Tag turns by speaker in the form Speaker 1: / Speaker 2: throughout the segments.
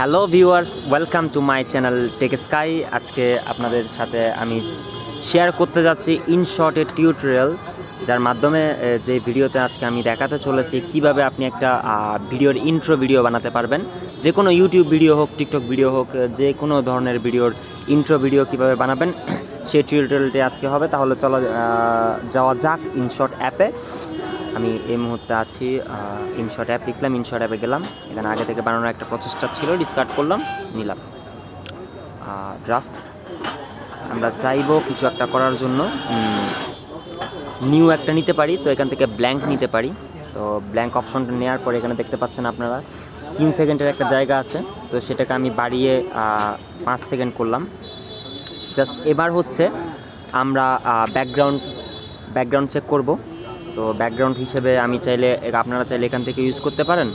Speaker 1: Hello viewers, welcome to my channel Tech Sky. আজকে আপনাদের সাথে আমি শেয়ার করতে যাচ্ছি ইনশটের টিউটোরিয়াল, যার মাধ্যমে যে ভিডিওতে আজকে আমি দেখাতে চলেছি কিভাবে আপনি একটা ভিডিওর ইন্ট্রো ভিডিও বানাতে পারবেন। যে কোনো ইউটিউব ভিডিও হোক, টিকটক ভিডিও হোক, যে কোনো ধরনের ভিডিওর ইন্ট্রো ভিডিও কিভাবে বানাবেন সেই টিউটোরিয়ালটি আজকে হবে। তাহলে চলো যাওয়া যাক ইনশট অ্যাপে। আমি এই মুহূর্তে আছি ইনশট অ্যাপ, লিখলাম ইনশট অ্যাপে গেলাম। এখানে আগে থেকে বানানোর একটা প্রচেষ্টা ছিল, ডিসকার্ড করলাম, নিলাম ড্রাফট। আমরা চাইবো কিছু একটা করার জন্য নিউ একটা নিতে পারি, তো এখান থেকে ব্ল্যাঙ্ক নিতে পারি। তো ব্ল্যাঙ্ক অপশনটা নেওয়ার পরে এখানে দেখতে পাচ্ছেন আপনারা 3 সেকেন্ডের একটা জায়গা আছে, তো সেটাকে আমি বাড়িয়ে 5 সেকেন্ড করলাম। জাস্ট এবার হচ্ছে আমরা ব্যাকগ্রাউন্ড চেক করব। তো ব্যাকগ্রাউন্ড হিসেবে আমি চাইলে, আপনারা চাইলে এখান থেকে ইউজ করতে পারেন,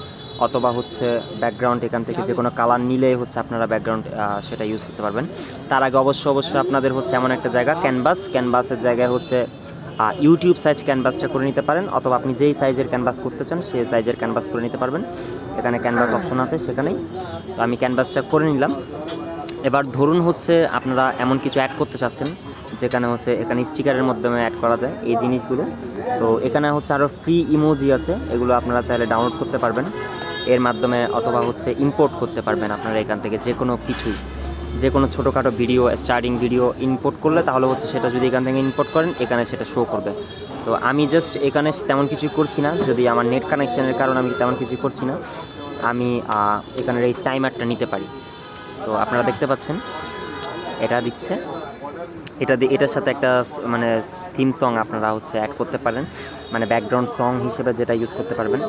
Speaker 1: অথবা হচ্ছে ব্যাকগ্রাউন্ড এখান থেকে যে কোনো কালার নিলে হচ্ছে আপনারা ব্যাকগ্রাউন্ড সেটা ইউজ করতে পারবেন। তার আগে অবশ্যই আপনাদের হচ্ছে এমন একটা জায়গা ক্যানভাসের জায়গায় হচ্ছে ইউটিউব সাইজ ক্যানভাসটা করে নিতে পারেন, অথবা আপনি যেই সাইজের ক্যানভাস করতে চান সেই সাইজের ক্যানভাস করে নিতে পারবেন। এখানে ক্যানভাস অপশন আছে, সেখানেই তো আমি ক্যানভাসটা করে নিলাম। এবার ধরুন হচ্ছে আপনারা এমন কিছু অ্যাড করতে চাচ্ছেন যেখানে হচ্ছে এখানে স্টিকারের মাধ্যমে অ্যাড করা যায় এই জিনিসগুলো। তো এখানে হচ্ছে আরও ফ্রি ইমোজি আছে, এগুলো আপনারা চাইলে ডাউনলোড করতে পারবেন এর মাধ্যমে, অথবা হচ্ছে ইম্পোর্ট করতে পারবেন আপনারা এখান থেকে যে কোনো কিছুই, যে কোনো ছোটোখাটো ভিডিও, স্টার্টিং ভিডিও ইম্পোর্ট করলে তাহলে হচ্ছে সেটা যদি এখান থেকে ইম্পোর্ট করেন এখানে সেটা শো করবে। তো আমি জাস্ট এখানে তেমন কিছুই করছি না, যদি আমার নেট কানেকশানের কারণে আমি তেমন কিছুই করছি না। আমি এখানের এই টাইমারটা নিতে পারি। তো আপনারা দেখতে পাচ্ছেন এটা দিচ্ছে, এটার সাথে একটা মানে থিম সং আপনারা হচ্ছে অ্যাড করতে পারেন, মানে ব্যাকগ্রাউন্ড সং হিসেবে যেটা ইউজ করতে পারবেন,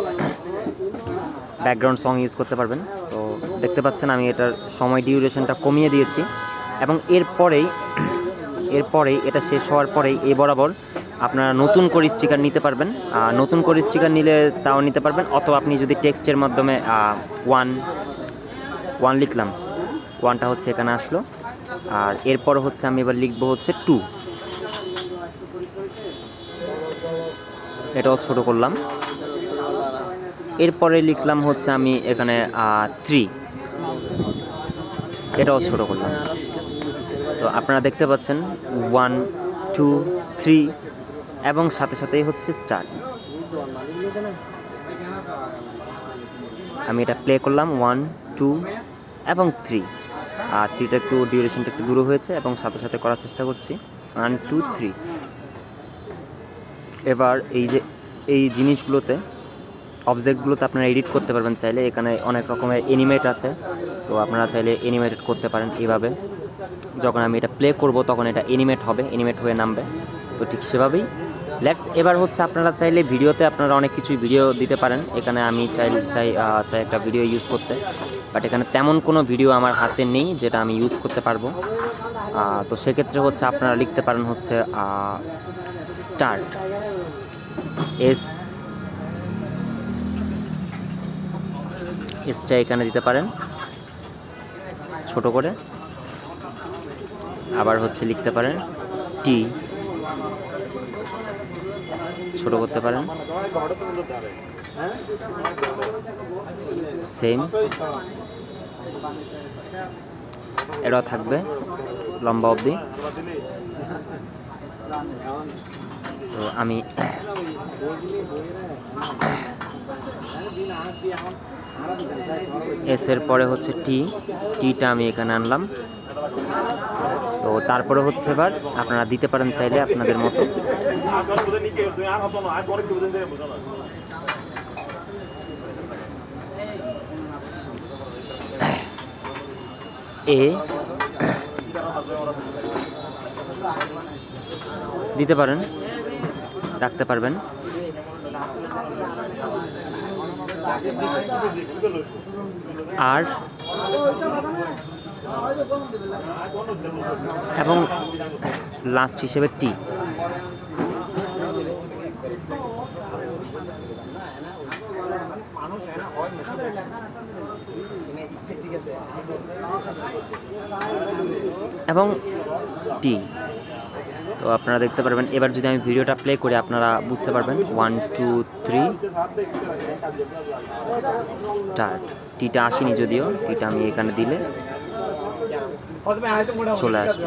Speaker 1: ব্যাকগ্রাউন্ড সং ইউজ করতে পারবেন। তো দেখতে পাচ্ছেন আমি এটার সময় ডিউরেশনটা কমিয়ে দিয়েছি, এবং এরপরেই এটা শেষ হওয়ার পরেই এই বরাবর আপনারা নতুন করে স্টিকার নিতে পারবেন। নতুন করে স্টিকার নিলে তাও নিতে পারবেন, অথবা আপনি যদি টেক্সটের মাধ্যমে 1 লিখলাম, 1টা হচ্ছে এখানে আসলো, আর এরপর হচ্ছে আমি এবার লিখবো হচ্ছে 2, এটাও ছোট করলাম। এরপরে লিখলাম হচ্ছে আমি এখানে 3, এটাও ছোট করলাম। তো আপনারা দেখতে পাচ্ছেন 1, 2, 3 এবং সাথে সাথেই হচ্ছে স্টার্ট। আমি এটা প্লে করলাম 1, 2 এবং 3। 3টা একটু ডিউরেশনটা একটু দূর হয়েছে, এবং সাথে সাথে করার চেষ্টা করছি 1, 2, 3। এবার এই জিনিসগুলোতে, অবজেক্টগুলোতে আপনারা এডিট করতে পারবেন চাইলে। এখানে অনেক রকমের এনিমেট আছে, তো আপনারা চাইলে এনিমেটেড করতে পারেন এইভাবে। যখন আমি এটা প্লে করব তখন এটা এনিমেট হয়ে নামবে। তো ঠিক সেভাবেই এবার হচ্ছে আপনারা চাইলে ভিডিওতে আপনারা অনেক কিছুই ভিডিও দিতে পারেন। এখানে আমি চাই একটা ভিডিও ইউজ করতে, বাট এখানে তেমন কোনো ভিডিও আমার হাতে নেই যেটা আমি ইউজ করতে পারবো। তো সেক্ষেত্রে হচ্ছে আপনারা লিখতে পারেন হচ্ছে স্টার্ট, এসটা এখানে দিতে পারেন ছোট করে। আবার হচ্ছে লিখতে পারেন টি, ছোট করতে পারেন, সেম এটাও থাকবে লম্বা অবধি। তো আমি এর পরে হচ্ছে টিটা আমি এখানে আনলাম। তো তারপরে হচ্ছে এবার আপনারা দিতে পারেন চাইলে আপনাদের মতো। দিতে পারেন, রাখতে পারবেন। আর এবং লাস্ট হিসেবে টি। এবং টি। তো আপনারা দেখতে পারবেন। এবার যদি আমি ভিডিওটা প্লে করি আপনারা বুঝতে পারবেন। 1 2 3 স্টার্ট। টিটা আসেনি যদিও, টিটা আমি এখানে দিলে চলে আসবে।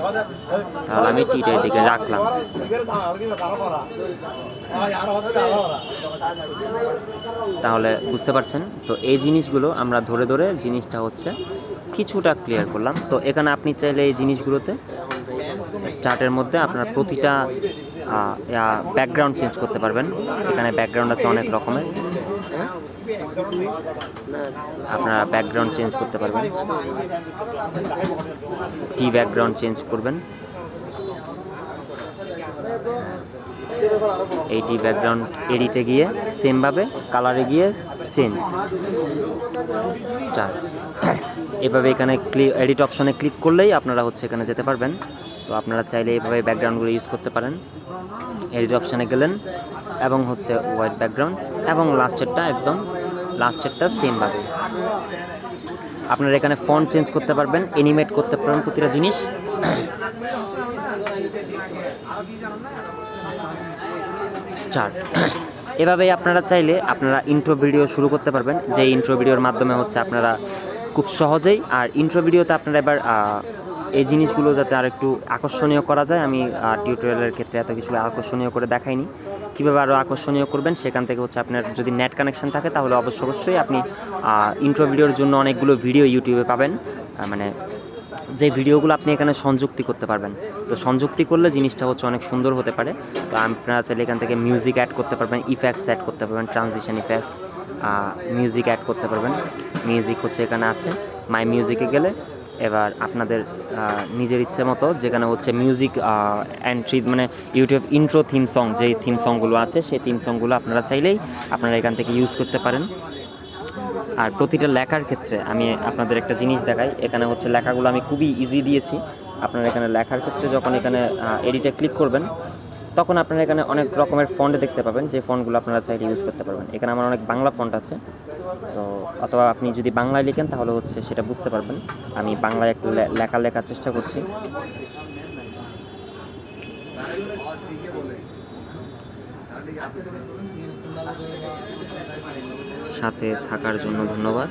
Speaker 1: তাহলে আমি টিটা এদিকে রাখলাম। তাহলে বুঝতে পারছেন। তো এই জিনিসগুলো আমরা ধরে ধরে জিনিসটা হচ্ছে কিছুটা ক্লিয়ার করলাম। তো এখানে আপনি চাইলে এই জিনিসগুলোতে স্টার্টের মধ্যে আপনার প্রতিটা ব্যাকগ্রাউন্ড চেঞ্জ করতে পারবেন। এখানে ব্যাকগ্রাউন্ড আছে অনেক রকমের, আপনারা ব্যাকগ্রাউন্ড চেঞ্জ করতে পারবেন। টি ব্যাকগ্রাউন্ড চেঞ্জ করবেন, এই টি ব্যাকগ্রাউন্ড এডিটে গিয়ে সেমভাবে কালারে গিয়ে চেঞ্জ স্টার। এভাবে এখানে এডিট অপশনে ক্লিক করলেই আপনারা হচ্ছে এখানে যেতে পারবেন। তো আপনারা চাইলে এইভাবে ব্যাকগ্রাউন্ডগুলো ইউজ করতে পারেন। এডিট অপশানে গেলেন এবং হচ্ছে হোয়াইট ব্যাকগ্রাউন্ড এবং লাস্টেরটা একদম লাস্টেরটা সেমভাবে আপনারা এখানে ফন্ট চেঞ্জ করতে পারবেন, অ্যানিমেট করতে পারবেন প্রতিটা জিনিস। স্টার্ট। এভাবেই আপনারা চাইলে আপনারা ইন্ট্রো ভিডিও শুরু করতে পারবেন, যে ইন্ট্রো ভিডিওর মাধ্যমে হচ্ছে আপনারা খুব সহজেই। আর ইন্ট্রো ভিডিওতে আপনারা এবার এই জিনিসগুলো যাতে আর একটু আকর্ষণীয় করা যায়, আমি টিউটোরিয়ালের ক্ষেত্রে এত কিছু আকর্ষণীয় করে দেখাইনি। কীভাবে আরও আকর্ষণীয় করবেন সেখান থেকে হচ্ছে আপনার যদি নেট কানেকশন থাকে তাহলে অবশ্যই আপনি ইন্ট্রো ভিডিওর জন্য অনেকগুলো ভিডিও ইউটিউবে পাবেন, মানে যে ভিডিওগুলো আপনি এখানে সংযুক্তি করতে পারবেন। তো সংযুক্তি করলে জিনিসটা হচ্ছে অনেক সুন্দর হতে পারে। তো আপনারা চাইলে এখান থেকে মিউজিক অ্যাড করতে পারবেন, ইফেক্টস অ্যাড করতে পারবেন, ট্রানজিশন ইফেক্টস, মিউজিক অ্যাড করতে পারবেন। মিউজিক হচ্ছে এখানে আছে, মাই মিউজিকে গেলে এবার আপনাদের নিজের ইচ্ছে মতো যেখানে হচ্ছে মিউজিক এন্ট্রি মানে ইউটিউব ইন্ট্রো থিম সং, যেই থিম সংগুলো আছে সেই থিম সংগুলো আপনারা চাইলেই আপনারা এখান থেকে ইউজ করতে পারেন। আর প্রতিটা লেখার ক্ষেত্রে আমি আপনাদের একটা জিনিস দেখাই। এখানে হচ্ছে লেখাগুলো আমি খুবই ইজি দিয়েছি। আপনারা এখানে লেখার ক্ষেত্রে যখন এখানে এডিটে ক্লিক করবেন তখন আপনারা এখানে অনেক রকমের ফন্ট দেখতে পাবেন, যে ফন্টগুলো আপনারা চাইলে ইউজ করতে পারবেন। এখানে আমার অনেক বাংলা ফন্ট আছে, তো অথবা আপনি যদি বাংলায় লিখেন তাহলে হচ্ছে সেটা বুঝতে পারবেন। আমি বাংলায় একটু লেখার চেষ্টা করছি। সাথে থাকার জন্য ধন্যবাদ।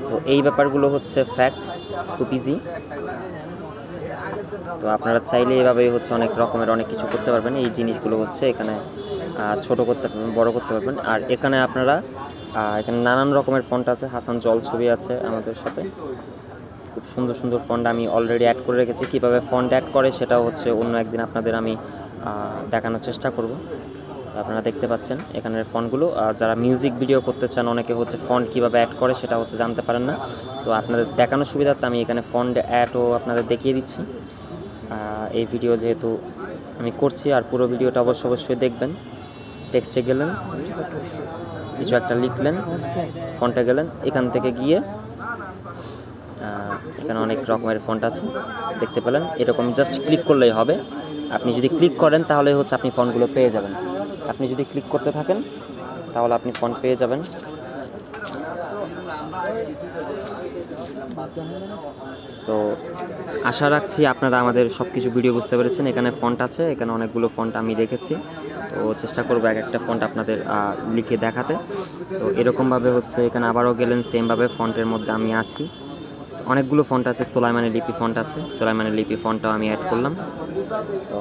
Speaker 1: তো এই ব্যাপারগুলো হচ্ছে ফ্যাক্ট, খুব ইজি। তো আপনারা চাইলে এভাবেই হচ্ছে অনেক রকমের অনেক কিছু করতে পারবেন। এই জিনিসগুলো হচ্ছে এখানে ছোট করতে পারবেন, বড় করতে পারবেন। আর এখানে আপনারা এখানে নানান রকমের ফন্ট আছে, হাসান জল ছবি আছে আমাদের সাথে, খুব সুন্দর সুন্দর ফন্ট আমি অলরেডি অ্যাড করে রেখেছি। কীভাবে ফন্ট অ্যাড করে সেটাও হচ্ছে অন্য একদিন আপনাদের আমি দেখানোর চেষ্টা করব। তো আপনারা দেখতে পাচ্ছেন এখানের ফন্টগুলো। যারা মিউজিক ভিডিও করতে চান অনেকে হচ্ছে ফন্ট কীভাবে অ্যাড করে সেটা হচ্ছে জানতে পারেন না, তো আপনাদের দেখানোর সুবিধার্থে আমি এখানে ফন্ট অ্যাডও আপনাদের দেখিয়ে দিচ্ছি। এই ভিডিও যেহেতু আমি করছি, আর পুরো ভিডিওটা অবশ্যই দেখবেন। টেক্সটে গেলেন, কিছু একটা লিখলেন, ফন্টে গেলেন, এখান থেকে গিয়ে এখানে অনেক রকমের ফন্ট আছে দেখতে পেলেন। এরকম জাস্ট ক্লিক করলেই হবে। আপনি যদি ক্লিক করেন তাহলে হচ্ছে আপনি ফন্টগুলো পেয়ে যাবেন। আপনি যদি ক্লিক করতে থাকেন তাহলে আপনি ফন্ট পেয়ে যাবেন। তো আশা রাখছি আপনারা আমাদের সব কিছু ভিডিও বুঝতে পেরেছেন। এখানে ফন্ট আছে, এখানে অনেকগুলো ফন্ট আমি রেখেছি। তো চেষ্টা করবো এক একটা ফন্ট আপনাদের লিখে দেখাতে। তো এরকমভাবে হচ্ছে এখানে আবারও গেলেন, সেমভাবে ফন্টের মধ্যে আমি আছি। অনেকগুলো ফন্ট আছে, সোলাইমানের লিপি ফন্ট আছে, সোলাইমানের লিপি ফন্টটাও আমি অ্যাড করলাম। তো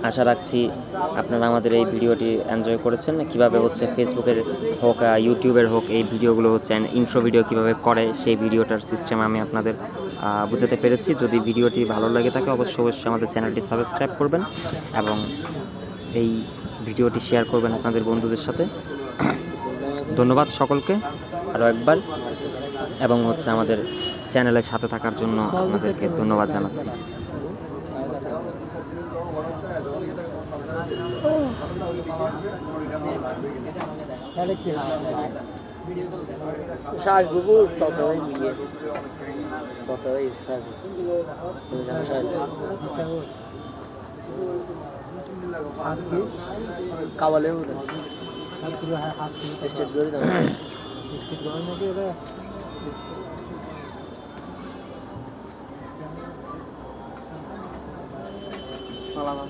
Speaker 1: আশা রাখছি আপনারা আমাদের এই ভিডিওটি এনজয় করেছেন। কিভাবে হচ্ছে ফেসবুকের হোক ইউটিউবের হোক এই ভিডিওগুলো হচ্ছে ইন্ট্রো ভিডিও কিভাবে করে সেই ভিডিওটার সিস্টেম আমি আপনাদের বুঝাতে পেরেছি। যদি ভিডিওটি ভালো লাগে থাকে অবশ্যই আমাদের চ্যানেলটি সাবস্ক্রাইব করবেন এবং এই ভিডিওটি শেয়ার করবেন আপনাদের বন্ধুদের সাথে। ধন্যবাদ সকলকে আরও একবার, এবং হচ্ছে আমাদের চ্যানেলের সাথে থাকার জন্য আপনাদেরকে ধন্যবাদ জানাচ্ছি।
Speaker 2: আর